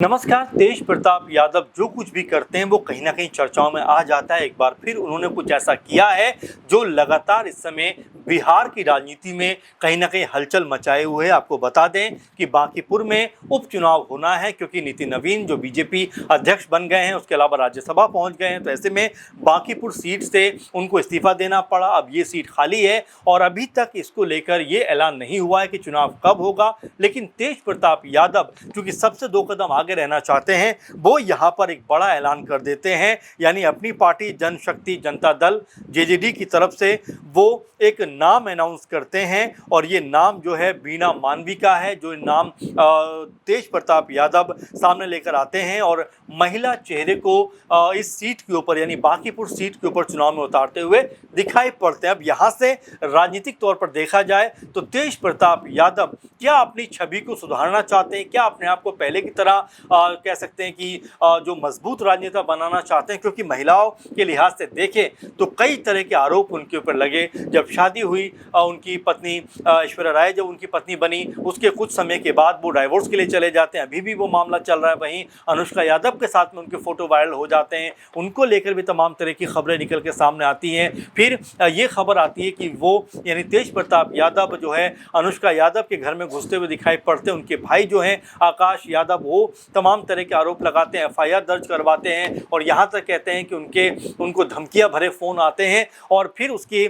नमस्कार। तेज प्रताप यादव जो कुछ भी करते हैं वो कहीं ना कहीं चर्चाओं में आ जाता है। एक बार फिर उन्होंने कुछ ऐसा किया है जो लगातार इस समय बिहार की राजनीति में कहीं ना कहीं हलचल मचाए हुए है। आपको बता दें कि बांकीपुर में उपचुनाव होना है क्योंकि नितिन नवीन जो बीजेपी अध्यक्ष बन गए हैं, उसके अलावा राज्यसभा पहुंच गए हैं, तो ऐसे में बांकीपुर सीट से उनको इस्तीफा देना पड़ा। अब ये सीट खाली है और अभी तक इसको लेकर ये ऐलान नहीं हुआ है कि चुनाव कब होगा। लेकिन तेज प्रताप यादव चूंकि सबसे दो कदम आगे रहना चाहते हैं, वो यहाँ पर एक बड़ा ऐलान कर देते हैं, यानी अपनी पार्टी जनशक्ति जनता दल जेजेडी की तरफ से वो एक नाम अनाउंस करते हैं और ये नाम जो है बीणा मानवी का है, जो नाम तेज प्रताप यादव सामने लेकर आते हैं और महिला चेहरे को इस सीट के ऊपर यानी बांकीपुर सीट के ऊपर चुनाव में उतारते हुए दिखाई पड़ते हैं। अब यहाँ से राजनीतिक तौर पर देखा जाए तो तेज प्रताप यादव क्या अपनी छवि को सुधारना चाहते हैं, क्या अपने आप को पहले की तरह कह सकते हैं कि जो मजबूत राजनेता बनाना चाहते हैं, क्योंकि महिलाओं के लिहाज से देखें तो कई तरह के आरोप उनके ऊपर लगे। जब शादी हुई उनकी पत्नी ऐश्वर्या राय जब उनकी पत्नी बनी, उसके कुछ समय के बाद वो डाइवोर्स के लिए चले जाते हैं, अभी भी वो मामला चल रहा है। वहीं अनुष्का यादव के साथ में उनके फोटो वायरल हो जाते हैं, उनको लेकर भी तमाम तरह की खबरें निकल के सामने आती हैं। फिर ये खबर आती है कि वो यानी तेज प्रताप यादव जो है अनुष्का यादव के घर में घुसते हुए दिखाई पड़ते हैं। उनके भाई जो हैं आकाश यादव, वो तमाम तरह के आरोप लगाते हैं, एफआईआर दर्ज करवाते हैं और यहाँ तक कहते हैं कि उनको धमकियां भरे फ़ोन आते हैं। और फिर उसकी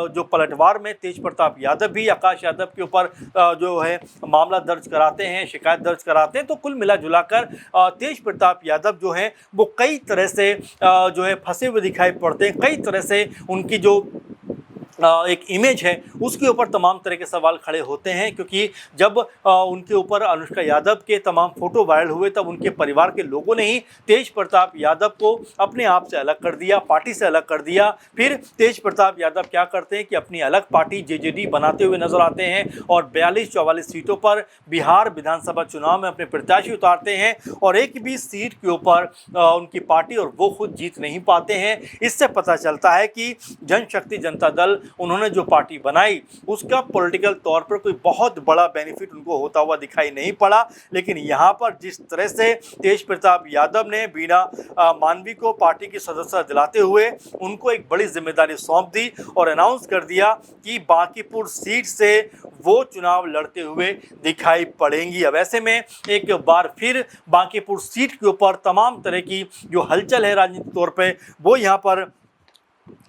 जो पलटवार में तेज प्रताप यादव भी आकाश यादव के ऊपर जो है मामला दर्ज कराते हैं, शिकायत दर्ज कराते हैं। तो कुल मिला जुलाकर तेज प्रताप यादव जो हैं वो कई तरह से जो है फंसे हुए दिखाई पड़ते हैं। कई तरह से उनकी जो एक इमेज है उसके ऊपर तमाम तरह के सवाल खड़े होते हैं, क्योंकि जब उनके ऊपर अनुष्का यादव के तमाम फोटो वायरल हुए तब उनके परिवार के लोगों ने ही तेज प्रताप यादव को अपने आप से अलग कर दिया, पार्टी से अलग कर दिया। फिर तेज प्रताप यादव क्या करते हैं कि अपनी अलग पार्टी जेजेडी बनाते हुए नजर आते हैं और 42-44 सीटों पर बिहार विधानसभा चुनाव में अपने प्रत्याशी उतारते हैं और एक भी सीट के ऊपर उनकी पार्टी और वो खुद जीत नहीं पाते हैं। इससे पता चलता है कि जनशक्ति जनता दल उन्होंने जो पार्टी बनाई उसका पॉलिटिकल तौर पर कोई बहुत बड़ा बेनिफिट उनको होता हुआ दिखाई नहीं पड़ा। लेकिन यहाँ पर जिस तरह से तेज प्रताप यादव ने बीणा मानवी को पार्टी की सदस्यता दिलाते हुए उनको एक बड़ी जिम्मेदारी सौंप दी और अनाउंस कर दिया कि बांकीपुर सीट से वो चुनाव लड़ते हुए दिखाई पड़ेंगी। अब ऐसे में एक बार फिर बांकीपुर सीट के ऊपर तमाम तरह की जो हलचल है राजनीतिक तौर पर वो यहाँ पर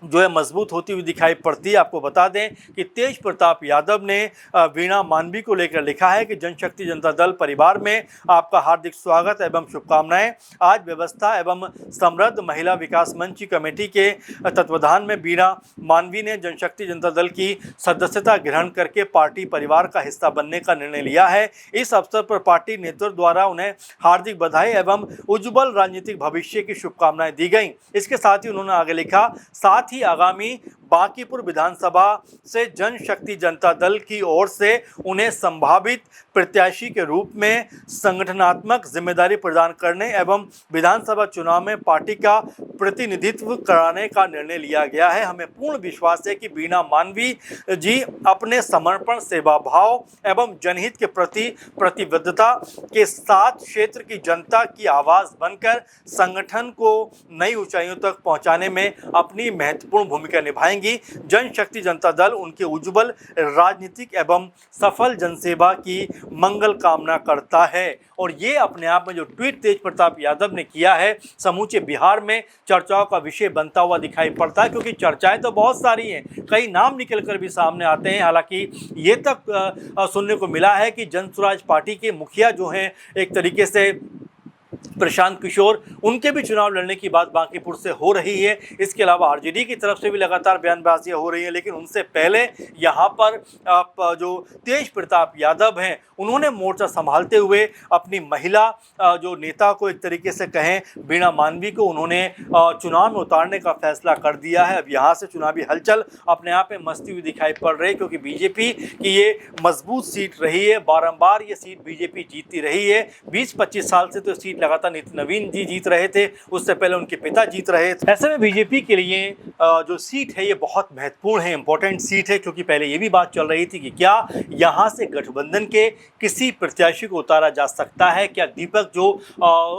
जो है मजबूत होती हुई दिखाई पड़ती है। आपको बता दें कि तेज प्रताप यादव ने बीणा मानवी को लेकर लिखा है कि जनशक्ति जनता दल परिवार में आपका हार्दिक स्वागत एवं शुभकामनाएं। आज व्यवस्था एवं समृद्ध महिला विकास मंच की कमेटी के तत्वाधान में बीणा मानवी ने जनशक्ति जनता दल की सदस्यता ग्रहण करके पार्टी परिवार का हिस्सा बनने का निर्णय लिया है। इस अवसर पर पार्टी नेतृत्व द्वारा उन्हें हार्दिक बधाई एवं उज्ज्वल राजनीतिक भविष्य की शुभकामनाएं दी गई। इसके साथ ही उन्होंने आगे लिखा, साथ ही आगामी बांकीपुर विधानसभा से जनशक्ति जनता दल की ओर से उन्हें संभावित प्रत्याशी के रूप में संगठनात्मक जिम्मेदारी प्रदान करने एवं विधानसभा चुनाव में पार्टी का प्रतिनिधित्व कराने का निर्णय लिया गया है। हमें पूर्ण विश्वास है कि बीणा मानवी जी अपने समर्पण, सेवा भाव एवं जनहित के प्रति प्रतिबद्धता के साथ क्षेत्र की जनता की आवाज़ बनकर संगठन को नई ऊंचाइयों तक पहुंचाने में अपनी महत्वपूर्ण भूमिका निभाएंगी। जनशक्ति जनता दल उनके उज्ज्वल राजनीतिक एवं सफल जनसेवा की मंगल कामना करता है। और ये अपने आप में जो ट्वीट तेज प्रताप यादव ने किया है समूचे बिहार में चर्चाओं का विषय बनता हुआ दिखाई पड़ता है, क्योंकि चर्चाएं तो बहुत सारी हैं, कई नाम निकल कर भी सामने आते हैं। हालांकि ये तक सुनने को मिला है कि जन स्वराज पार्टी के मुखिया जो हैं एक तरीके से प्रशांत किशोर, उनके भी चुनाव लड़ने की बात बांकीपुर से हो रही है। इसके अलावा आरजेडी की तरफ से भी लगातार बयानबाजियां हो रही हैं। लेकिन उनसे पहले यहाँ पर जो तेज प्रताप यादव हैं उन्होंने मोर्चा संभालते हुए अपनी महिला जो नेता को एक तरीके से कहें बीणा मानवी को उन्होंने चुनाव में उतारने का फैसला कर दिया है। अब यहाँ से चुनावी हलचल अपने आप में मस्ती हुई दिखाई पड़ रही है, क्योंकि बीजेपी की ये मजबूत सीट रही है, बारंबार ये सीट बीजेपी जीतती रही है। 20-25 साल से तो सीट लगातार नितिन नवीन जी जीत रहे थे, उससे पहले उनके पिता जीत रहे थे। ऐसे में बीजेपी के लिए जो सीट है ये बहुत महत्वपूर्ण है, इंपॉर्टेंट सीट है, क्योंकि पहले ये भी बात चल रही थी कि क्या यहाँ से गठबंधन के किसी प्रत्याशी को उतारा जा सकता है, क्या दीपक जो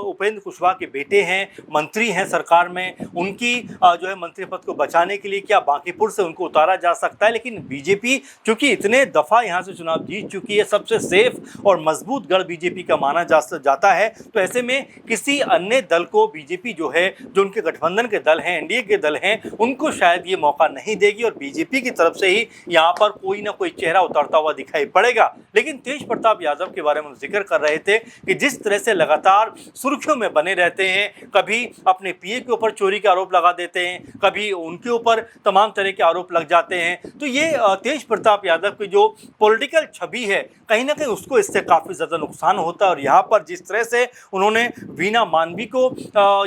उपेंद्र कुशवाहा के बेटे हैं, मंत्री हैं सरकार में, उनकी जो है मंत्री पद को बचाने के लिए क्या बांकीपुर से उनको उतारा जा सकता है। लेकिन बीजेपी चूंकि इतने दफा यहाँ से चुनाव जीत चुकी है, सबसे सेफ और मजबूत गढ़ बीजेपी का माना जाता है, तो ऐसे में किसी अन्य दल को बीजेपी जो है, जो उनके गठबंधन के दल हैं, एनडीए के दल हैं, उनको शायद ये मौका नहीं देगी और बीजेपी की तरफ से ही यहाँ पर कोई ना कोई चेहरा उतरता हुआ दिखाई पड़ेगा। लेकिन तेज प्रताप यादव के बारे में जिक्र कर रहे थे कि जिस तरह से लगातार सुर्खियों में बने रहते हैं, कभी अपने पीए के ऊपर चोरी का आरोप लगा देते हैं, कभी उनके ऊपर तमाम तरह के आरोप लग जाते हैं, तो ये तेज प्रताप यादव की जो पॉलिटिकल छवि है कहीं ना कहीं उसको इससे काफ़ी ज़्यादा नुकसान होता है। और यहाँ पर जिस तरह से उन्होंने वीणा मानवी को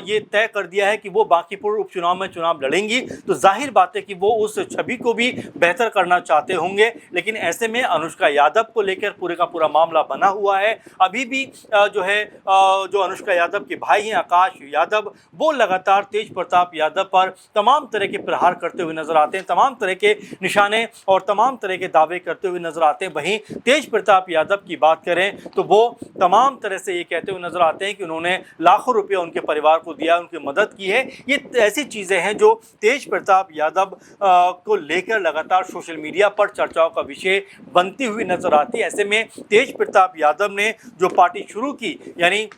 ये तय कर दिया है कि वो बांकीपुर उपचुनाव में चुनाव लड़ेंगी, तो जाहिर बात है कि वो उस छवि को भी बेहतर करना चाहते होंगे। लेकिन ऐसे में अनुष्का यादव को लेकर पूरे का पूरा मामला बना हुआ है। अभी भी जो अनुष्का यादव के भाई हैं आकाश यादव, वो लगातार तेज प्रताप यादव पर तमाम तरह के प्रहार करते हुए नजर आते हैं, तमाम तरह के निशाने और तमाम तरह के दावे करते हुए नजर आते हैं। वहीं तेज प्रताप यादव की बात करें तो वो तमाम तरह से ये कहते हुए नजर आते हैं कि उन्होंने लाखों रुपया उनके परिवार को दिया, उनकी मदद की है। ये ऐसी चीज़ें हैं जो तेज प्रताप यादव को लेकर लगातार सोशल मीडिया पर चर्चाओं का विषय बनती हुई नजर आती है। ऐसे में तेज प्रताप यादव ने जो पार्टी शुरू की, यानी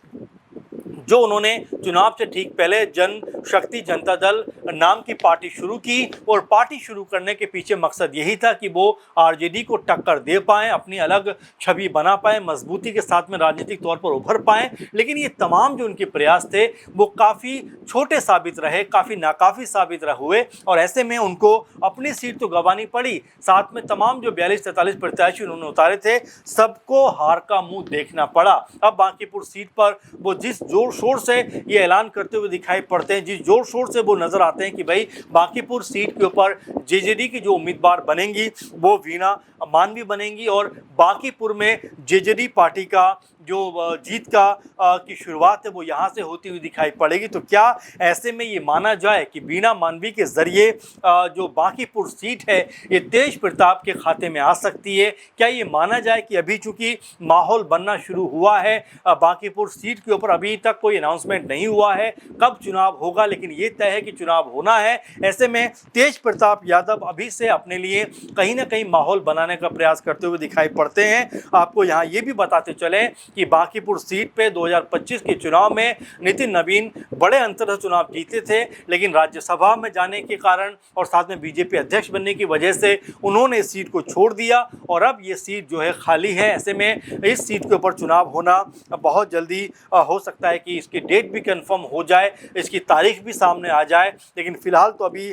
जो उन्होंने चुनाव से ठीक पहले जनशक्ति जनता दल नाम की पार्टी शुरू की, और पार्टी शुरू करने के पीछे मकसद यही था कि वो आरजेडी को टक्कर दे पाएँ, अपनी अलग छवि बना पाएँ, मजबूती के साथ में राजनीतिक तौर पर उभर पाएँ। लेकिन ये तमाम जो उनके प्रयास थे वो काफ़ी छोटे साबित रहे, काफ़ी नाकाफ़ी साबित हुए, और ऐसे में उनको अपनी सीट तो गंवानी पड़ी, साथ में तमाम जो 42-43 प्रत्याशी उन्होंने उतारे थे सबको हार का मुँह देखना पड़ा। अब बांकीपुर सीट पर वो जिस जोर शोर से ये ऐलान करते हुए दिखाई पड़ते हैं, जिस जोर शोर से वो नजर आते हैं कि भाई बांकीपुर सीट के ऊपर जेजेडी की जो उम्मीदवार बनेंगी वो वीणा मानवी बनेंगी, और बांकीपुर में जेजेडी पार्टी का जो जीत की शुरुआत है वो यहाँ से होती हुई दिखाई पड़ेगी। तो क्या ऐसे में ये माना जाए कि वीणा मानवी के जरिए जो बांकीपुर सीट है ये तेज प्रताप के खाते में आ सकती है? क्या ये माना जाए कि अभी चूंकि माहौल बनना शुरू हुआ है, बांकीपुर सीट के ऊपर अभी तक कोई अनाउंसमेंट नहीं हुआ है कब चुनाव होगा, लेकिन ये तय है कि चुनाव होना है। ऐसे में तेज प्रताप यादव अभी से अपने लिए कहीं ना कहीं माहौल बनाने का प्रयास करते हुए दिखाई पड़ते हैं। आपको यहाँ ये भी बताते चले कि बांकीपुर सीट पे 2025 के चुनाव में नितिन नवीन बड़े अंतर से चुनाव जीते थे, लेकिन राज्यसभा में जाने के कारण और साथ में बीजेपी अध्यक्ष बनने की वजह से उन्होंने इस सीट को छोड़ दिया, और अब ये सीट जो है खाली है। ऐसे में इस सीट के ऊपर चुनाव होना बहुत जल्दी हो सकता है कि इसकी डेट भी कंफर्म हो जाए, इसकी तारीख भी सामने आ जाए, लेकिन फिलहाल तो अभी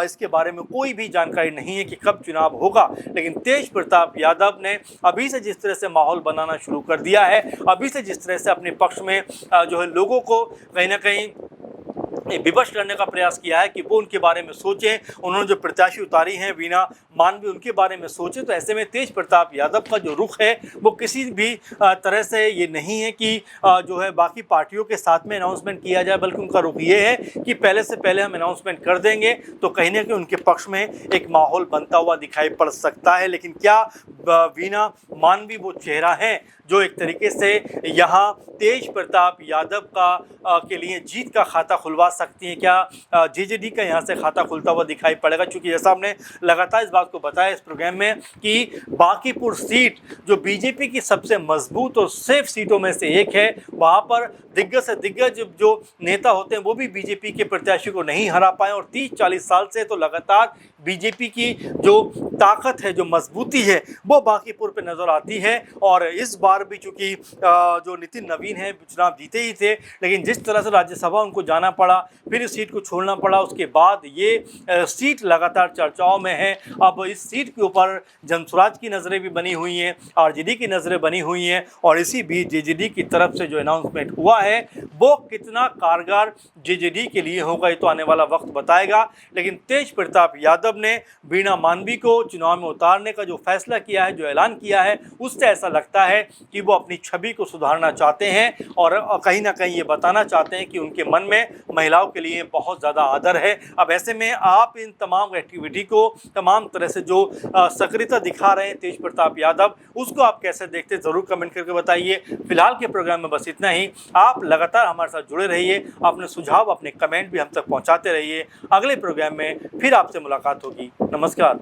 इसके बारे में कोई भी जानकारी नहीं है कि कब चुनाव होगा। लेकिन तेज प्रताप यादव ने अभी से जिस तरह से माहौल बनाना शुरू कर दिया है, अभी से जिस तरह से अपने पक्ष में जो है लोगों को कहीं ना कहीं विवश करने का प्रयास किया है कि वो उनके बारे में सोचें, उन्होंने जो प्रत्याशी उतारी हैं वीणा मानवी उनके बारे में सोचें। तो ऐसे में तेज प्रताप यादव का जो रुख है वो किसी भी तरह से ये नहीं है कि जो है बाकी पार्टियों के साथ में अनाउंसमेंट किया जाए, बल्कि उनका रुख ये है कि पहले से पहले हम अनाउंसमेंट कर देंगे तो कहीं ना कहीं उनके पक्ष में एक माहौल बनता हुआ दिखाई पड़ सकता है। लेकिन क्या वीणा मानवी वो चेहरा है जो एक तरीके से यहाँ तेज प्रताप यादव के लिए जीत का खाता खुलवा सकती हैं? क्या जेजेडी का यहाँ से खाता खुलता हुआ दिखाई पड़ेगा? क्योंकि जैसा हमने लगातार इस बात को बताया इस प्रोग्राम में कि बांकीपुर सीट जो बीजेपी की सबसे मजबूत और सेफ सीटों में से एक है, वहाँ पर दिग्गज से दिग्गज जो नेता होते हैं वो भी बीजेपी के प्रत्याशी को नहीं हरा पाए, और 30-40 साल से तो लगातार बीजेपी की जो ताकत है, जो मजबूती है, वो बांकीपुर पे नज़र आती है। और इस बार भी चूँकि जो नितिन नवीन है चुनाव जीते ही थे, लेकिन जिस तरह से राज्यसभा उनको जाना पड़ा, फिर इस सीट को छोड़ना पड़ा, उसके बाद ये सीट लगातार चर्चाओं में है। अब अब इस सीट के ऊपर जनसुराज की नज़रें भी बनी हुई हैं, आरजेडी की नज़रें बनी हुई हैं और इसी बीच जेजेडी की तरफ से जो अनाउंसमेंट हुआ है वो कितना कारगर जेजेडी के लिए होगा ये तो आने वाला वक्त बताएगा। लेकिन तेज प्रताप यादव ने वीणा मानवी को चुनाव में उतारने का जो फैसला किया है, जो ऐलान किया है, उससे ऐसा लगता है कि वो अपनी छवि को सुधारना चाहते हैं और कहीं ना कहीं ये बताना चाहते हैं कि उनके मन में महिलाओं के लिए बहुत ज़्यादा आदर है। अब ऐसे में आप इन तमाम एक्टिविटी को, तमाम तरह से जो सक्रियता दिखा रहे हैं तेज प्रताप यादव, उसको आप कैसे देखते हैं ज़रूर कमेंट करके बताइए। फिलहाल के प्रोग्राम में बस इतना ही। आप लगातार हमारे साथ जुड़े रहिए, अपने सुझाव, अपने कमेंट भी हम तक पहुंचाते रहिए। अगले प्रोग्राम में फिर आपसे मुलाकात होगी। नमस्कार।